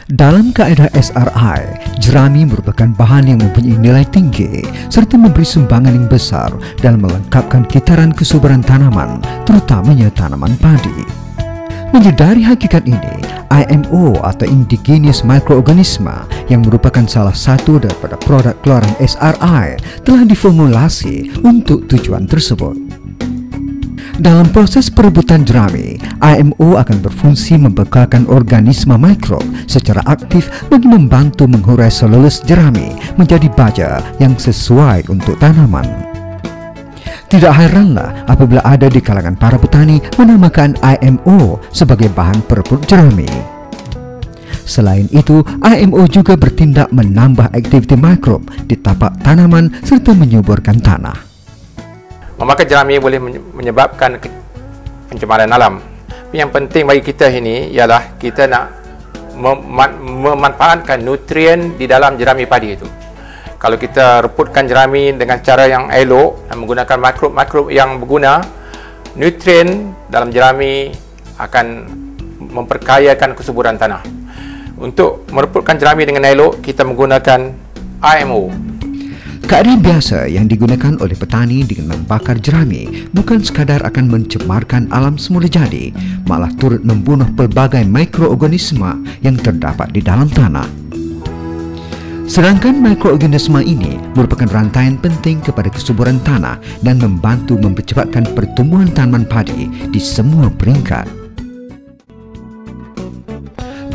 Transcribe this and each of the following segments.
Dalam kaedah SRI, jerami merupakan bahan yang mempunyai nilai tinggi serta memberi sumbangan yang besar dalam melengkapkan kitaran kesuburan tanaman, terutamanya tanaman padi. Menyedari hakikat ini, IMO atau Indigenous Microorganism yang merupakan salah satu daripada produk keluaran SRI telah diformulasi untuk tujuan tersebut. Dalam proses perebutan jerami, IMO akan berfungsi membekalkan organisma mikrob secara aktif bagi membantu menghurai selulus jerami menjadi baja yang sesuai untuk tanaman. Tidak heranlah apabila ada di kalangan para petani menamakan IMO sebagai bahan perebut jerami. Selain itu, IMO juga bertindak menambah aktiviti mikrob di tapak tanaman serta menyuburkan tanah. Memakan jerami boleh menyebabkan pencemaran alam. Yang penting bagi kita ini ialah kita nak memanfaatkan nutrien di dalam jerami padi itu. Kalau kita reputkan jerami dengan cara yang elok dan menggunakan mikrob-mikrob yang berguna, nutrien dalam jerami akan memperkayakan kesuburan tanah. Untuk mereputkan jerami dengan elok, kita menggunakan IMO. Keadaan biasa yang digunakan oleh petani dengan membakar jerami bukan sekadar akan mencemarkan alam semula jadi, malah turut membunuh pelbagai mikroorganisma yang terdapat di dalam tanah. Sedangkan mikroorganisma ini merupakan rantaian penting kepada kesuburan tanah dan membantu mempercepatkan pertumbuhan tanaman padi di semua peringkat.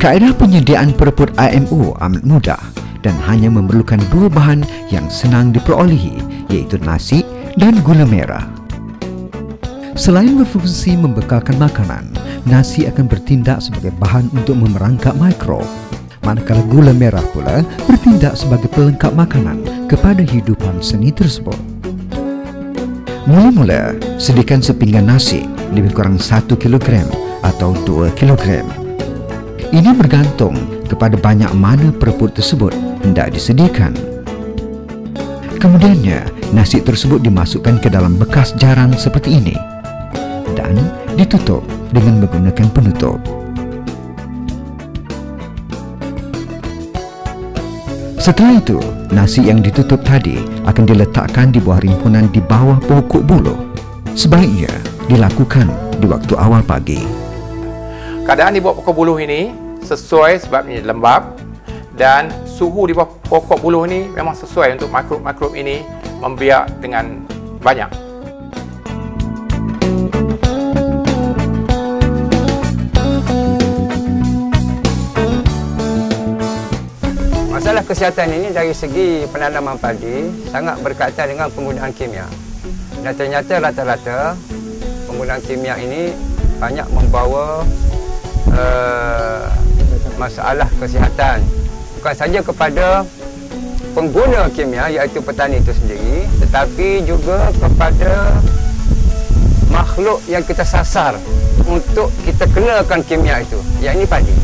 Kaedah penyediaan pereput IMO amat mudah dan hanya memerlukan dua bahan yang senang diperolehi, iaitu nasi dan gula merah. Selain berfungsi membekalkan makanan, nasi akan bertindak sebagai bahan untuk memerangkap mikrob, manakala gula merah pula bertindak sebagai pelengkap makanan kepada hidupan seni tersebut. Mula-mula, sediakan sepinggan nasi lebih kurang 1 kilogram atau 2 kilogram. Ini bergantung kepada banyak mana pereput tersebut hendak disediakan. Kemudiannya, nasi tersebut dimasukkan ke dalam bekas jarang seperti ini dan ditutup dengan menggunakan penutup. Setelah itu, nasi yang ditutup tadi akan diletakkan di bawah rimpunan di bawah pokok buluh. Sebaiknya dilakukan di waktu awal pagi. Keadaan di bawah pokok buluh ini sesuai sebabnya lembap dan suhu di bawah pokok buluh ini memang sesuai untuk mikrob-mikrob ini membiak dengan banyak. Masalah kesihatan ini dari segi penanaman padi sangat berkaitan dengan penggunaan kimia. Dan ternyata rata-rata penggunaan kimia ini banyak membawa masalah kesihatan. Bukan saja kepada pengguna kimia iaitu petani itu sendiri, tetapi juga kepada makhluk yang kita sasar untuk kita kenakan kimia itu, iaitu padi.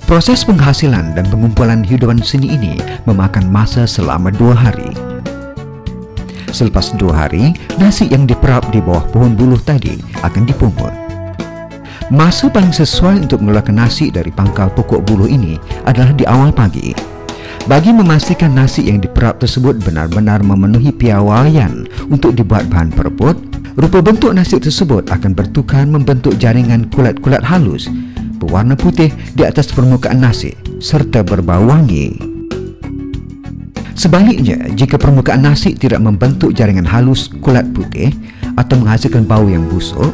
Proses penghasilan dan pengumpulan hidupan seni ini memakan masa selama 2 hari. Selepas 2 hari, nasi yang diperap di bawah pohon buluh tadi akan dipungut. Masa paling sesuai untuk mengeluarkan nasi dari pangkal pokok buluh ini adalah di awal pagi. Bagi memastikan nasi yang diperap tersebut benar-benar memenuhi piawaian untuk dibuat bahan pereput, rupa bentuk nasi tersebut akan bertukar membentuk jaringan kulat-kulat halus berwarna putih di atas permukaan nasi serta berbau wangi. Sebaliknya, jika permukaan nasi tidak membentuk jaringan halus kulat putih atau menghasilkan bau yang busuk,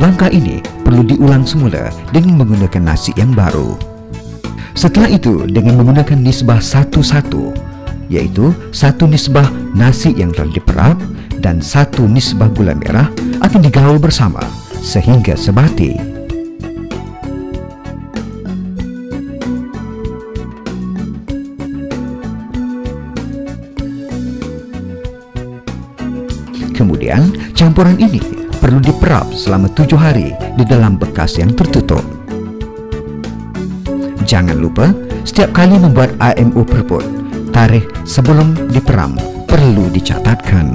langkah ini perlu diulang semula dengan menggunakan nasi yang baru. Setelah itu, dengan menggunakan nisbah 1:1, iaitu 1 nisbah nasi yang telah diperap dan 1 nisbah gula merah akan digaul bersama sehingga sebati. Kemudian, campuran ini perlu diperap selama 7 hari di dalam bekas yang tertutup. Jangan lupa, setiap kali membuat IMO pereput, tarikh sebelum diperam perlu dicatatkan.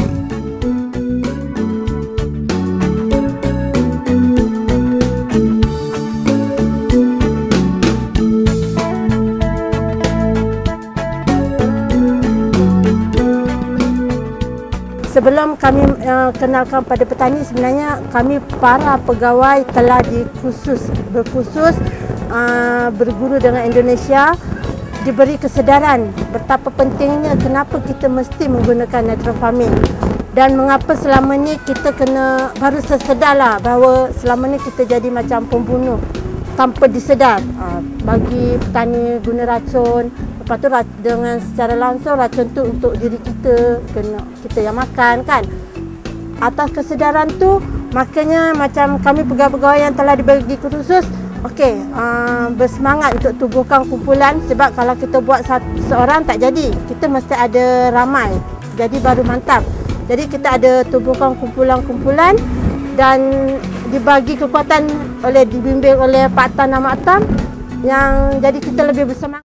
Sebelum kami kenalkan pada petani, sebenarnya kami para pegawai telah berkursus berguru dengan Indonesia, diberi kesedaran betapa pentingnya kenapa kita mesti menggunakan natural farming dan mengapa selama ni kita baru sesedarlah bahawa selama ni kita jadi macam pembunuh tanpa disedar. Bagi petani guna racun, lepas tu dengan secara langsung racun tu untuk diri kita, kita yang makan kan. Atas kesedaran tu, makanya macam kami pegawai-pegawai yang telah dibagi kursus, bersemangat untuk tubuhkan kumpulan, sebab kalau kita buat seorang tak jadi, kita mesti ada ramai, jadi baru mantap. Jadi kita ada tubuhkan kumpulan-kumpulan dan dibagi kekuatan dibimbing oleh Pak Tan dan Mak Tam, yang jadi kita lebih bersemangat.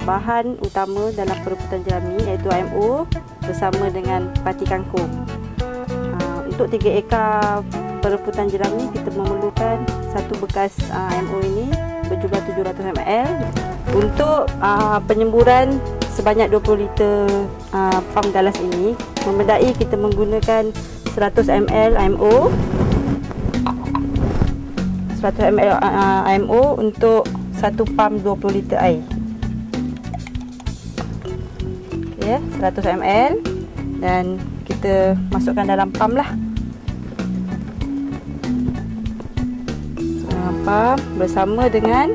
Bahan utama dalam perebutan jerami iaitu AMO bersama dengan pati kangkung. Untuk 3 ekar perebutan jerami kita memerlukan satu bekas AMO ini berjumlah 700 ml. Untuk penyemburan sebanyak 20 liter pam galas ini memedai kita menggunakan 100 ml AMO. 100 ml AMO untuk satu pam 20 liter air. 100 ml dan kita masukkan dalam pam lah. Pam bersama dengan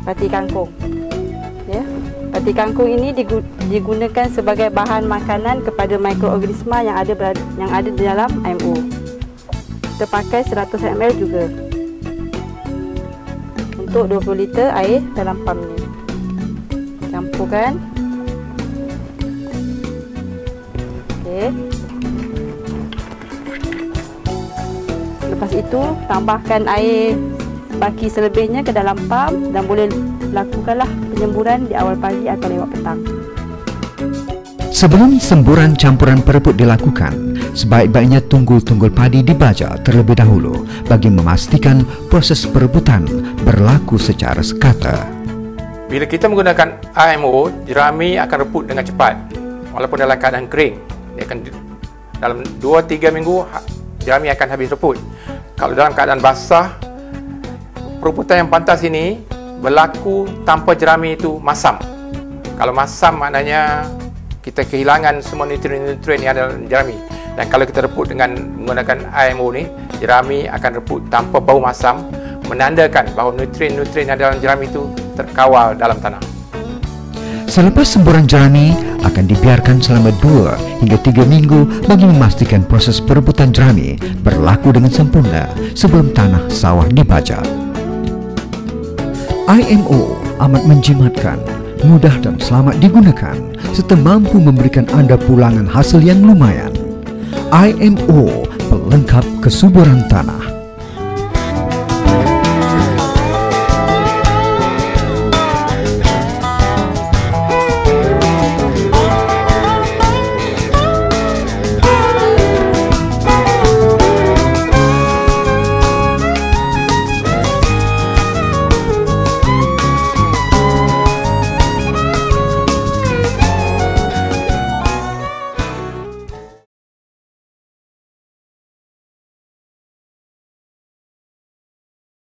pati kangkung. Pati kangkung ini digunakan sebagai bahan makanan kepada mikroorganisma yang ada di dalam AMO. Kita pakai 100 ml juga untuk 20 liter air dalam pam ni. Campurkan. Lepas itu tambahkan air baki selebihnya ke dalam pam dan boleh lakukanlah penyemburan di awal pagi atau lewat petang. Sebelum semburan campuran perebut dilakukan, sebaik-baiknya tunggul-tunggul padi dibaja terlebih dahulu bagi memastikan proses perebutan berlaku secara sekata. Bila kita menggunakan AMO, jerami akan rebut dengan cepat. Walaupun dalam keadaan kering, dia akan dalam 2-3 minggu jerami akan habis rebut. Kalau dalam keadaan basah, perebutan yang pantas ini berlaku tanpa jerami itu masam. Kalau masam maknanya kita kehilangan semua nutrien-nutrien yang ada dalam jerami. Dan kalau kita rebut dengan menggunakan AMO ni, jerami akan rebut tanpa bau masam, menandakan bahawa nutrien-nutrien yang ada dalam jerami itu terkawal dalam tanah. Selepas semburan jerami akan dibiarkan selama 2 hingga 3 minggu bagi memastikan proses perebutan jerami berlaku dengan sempurna sebelum tanah sawah dibaja. IMO amat menjimatkan, mudah dan selamat digunakan serta mampu memberikan anda pulangan hasil yang lumayan. IMO pelengkap kesuburan tanah.